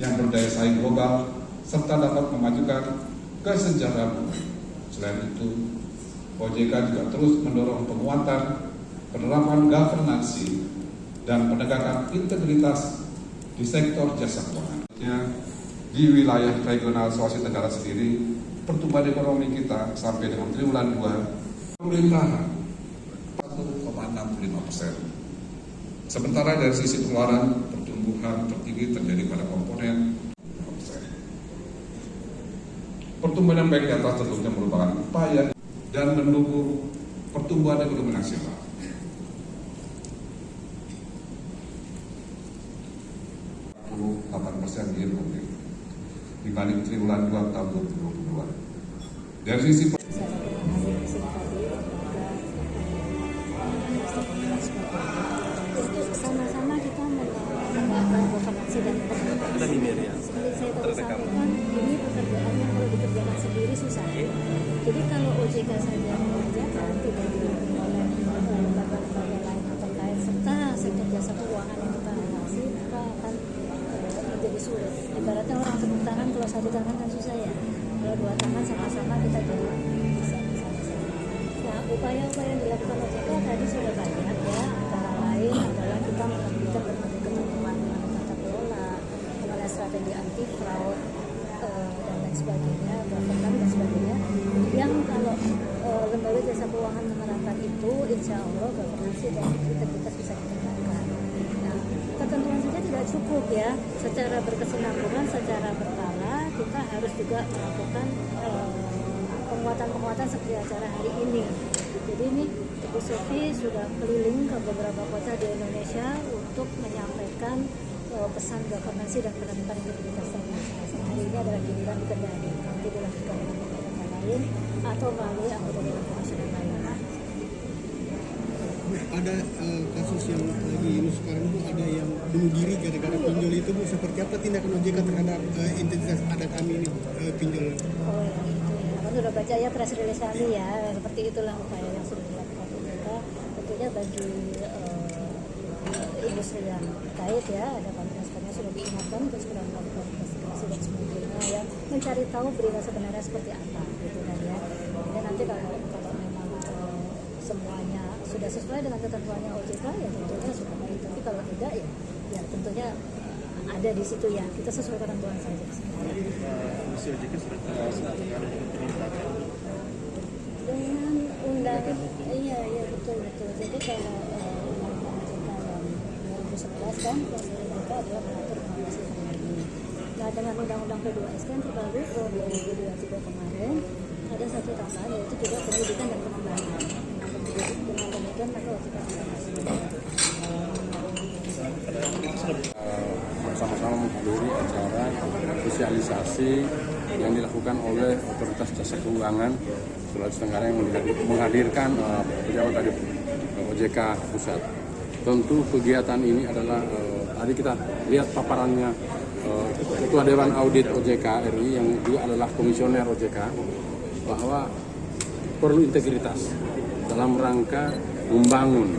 yang berdaya saing global, serta dapat memajukan kesejahteraan. Selain itu, OJK juga terus mendorong penguatan penerapan governansi dan penegakan integritas di sektor jasa keuangan. Di wilayah regional Sulawesi Tenggara sendiri, pertumbuhan ekonomi kita sampai dengan triwulan 2 pemerintahan 1,65%. Sementara dari sisi pengeluaran, pertumbuhan tertinggi terjadi pada komponen 5%. Pertumbuhan yang baik di atas tentunya merupakan upaya dan mendukung pertumbuhan ekonomi nasional. year-on-year dibanding triwulan 2 tahun 2022. Dari sisi sama-sama kita menegakkan governansi dan pemerintah. Seperti saya tadi sampaikan, ini pekerjaannya kalau dikerjakan sendiri susah. Jadi kalau OJK saja mengerjakan, tidak didukung oleh lembaga-lembaga lain yang terkait serta sektor jasa keuangan yang kita awasi, maka akan menjadi sulit. Ibaratnya orang tepuk tangan, kalau satu tangan kan susah ya. Kalau dua tangan sama-sama kita jadi bisa. Nah, upaya-upaya yang dilakukan OJK tadi sudah banyak ya. Antara lain adalah kita menerbitkan berbagai ketentuan tata kelola, mengenai strategi anti fraud dan lain sebagainya, governance dan sebagainya. Yang kalau lembaga jasa keuangan menerapkan itu, insya Allah governance dan integritas bisa ditegakkan. Nah, ketentuan saja tidak cukup ya. Secara berkesinambungan, secara berkala, kita harus juga melakukan penguatan-penguatan seperti acara hari ini. Jadi ini Bu Sofi sudah keliling ke beberapa kota di Indonesia untuk menyampaikan pesan governance dan penegakan integritas tadi. Hari ini adalah giliran di Kendari, nanti dilanjutkan dengan kota lain atau melalui anggota dewan komisioner lain. Ada kasus yang lagi sekarang itu ada yang bunuh diri gara-gara pinjol itu, Bu. Seperti apa tindakan OJK terhadap identitas ada kami ini pinjol? Oh ya, itu ya. Abang sudah baca ya press release kami ya. Seperti itulah upaya yang sudah dilakukan OJK. Tentunya bagi industri yang terkait ya, ada pamekasannya sudah diingatkan terus kita melakukan investigasi dan sebagainya ya, mencari tahu berita sebenarnya seperti apa gitu kan ya. Dan nanti kalau memang semuanya sudah sesuai dengan ketentuannya OJK ya tentunya sudah baik, tapi kalau tidak ya tentunya ada di situ ya, kita sesuai ketentuan saja. Misi OJK sudah dengan undangan, iya betul. Jadi kalau undang-undang OJK yang 2011 kan proses OJK adalah mengatur pengawasan ekonomi. Nah dengan undang-undang P2S kan terbaru tahun 2023 kemarin ada satu tambahan yaitu juga pendidikan dan pengembangan. Dengan demikian maka OJK bersama-sama menghadiri acara sosialisasi yang dilakukan oleh Otoritas Jasa Keuangan Sulawesi Tenggara yang menghadirkan pejabat dari OJK Pusat. Tentu kegiatan ini adalah tadi kita lihat paparannya Ketua Dewan Audit OJK RI yang juga adalah komisioner OJK bahwa perlu integritas dalam rangka membangun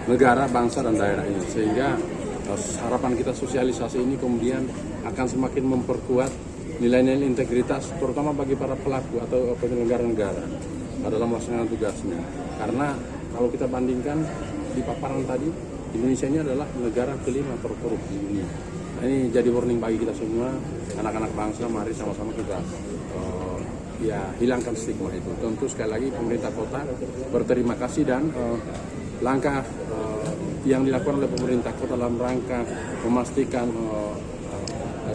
negara, bangsa, dan daerah ini, sehingga harapan kita sosialisasi ini kemudian akan semakin memperkuat nilai-nilai integritas terutama bagi para pelaku atau penyelenggara negara dalam melaksanakan tugasnya. Karena kalau kita bandingkan di paparan tadi, Indonesia ini adalah negara kelima terkorup di dunia. Nah, ini jadi warning bagi kita semua, anak-anak bangsa, mari sama-sama kita hilangkan stigma itu. Tentu sekali lagi pemerintah kota berterima kasih dan langkah yang dilakukan oleh pemerintah kota dalam rangka memastikan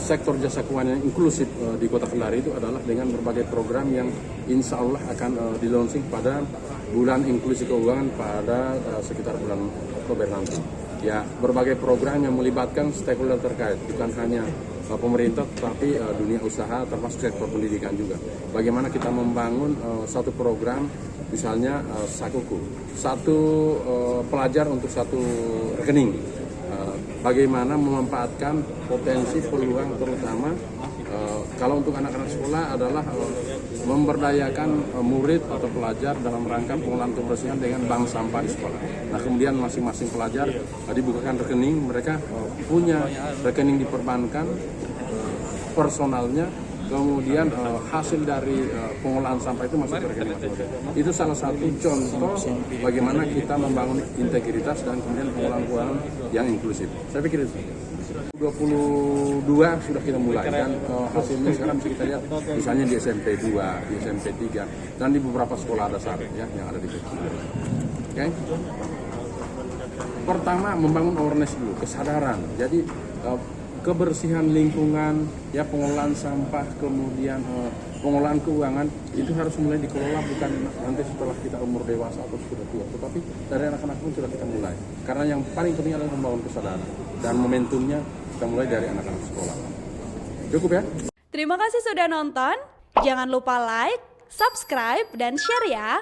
sektor jasa keuangan yang inklusif di Kota Kendari itu adalah dengan berbagai program yang insya Allah akan di-launching pada bulan inklusi keuangan pada sekitar bulan Oktober nanti. Ya, berbagai program yang melibatkan stakeholder terkait, bukan hanya pemerintah, tapi dunia usaha termasuk sektor pendidikan juga. Bagaimana kita membangun satu program, misalnya Sakuku, satu pelajar untuk satu rekening. bagaimana memanfaatkan potensi peluang, terutama kalau untuk anak-anak sekolah adalah memberdayakan murid atau pelajar dalam rangka pengolahan kebersihan dengan bank sampah di sekolah. Nah, kemudian masing-masing pelajar dibukakan rekening, mereka punya rekening di perbankan personalnya, kemudian hasil dari pengolahan sampah itu masuk ke rekening masing-masing. Itu salah satu contoh bagaimana kita membangun integritas dan kemudian pengolahan keuangan yang inklusif. Saya pikir itu. 22 sudah kita mulai dan hasilnya sekarang bisa kita lihat misalnya di SMP 2, di SMP 3 dan di beberapa sekolah dasar ya yang ada di Kecil. Oke. Pertama membangun awareness dulu, kesadaran. Jadi kebersihan lingkungan, ya pengolahan sampah, kemudian pengolahan keuangan itu harus mulai dikelola bukan nanti setelah kita umur dewasa atau sudah tua, tetapi dari anak-anak pun sudah kita mulai. Karena yang paling penting adalah membangun kesadaran dan momentumnya kita mulai dari anak-anak sekolah. Cukup ya? Terima kasih sudah nonton. Jangan lupa like, subscribe, dan share ya.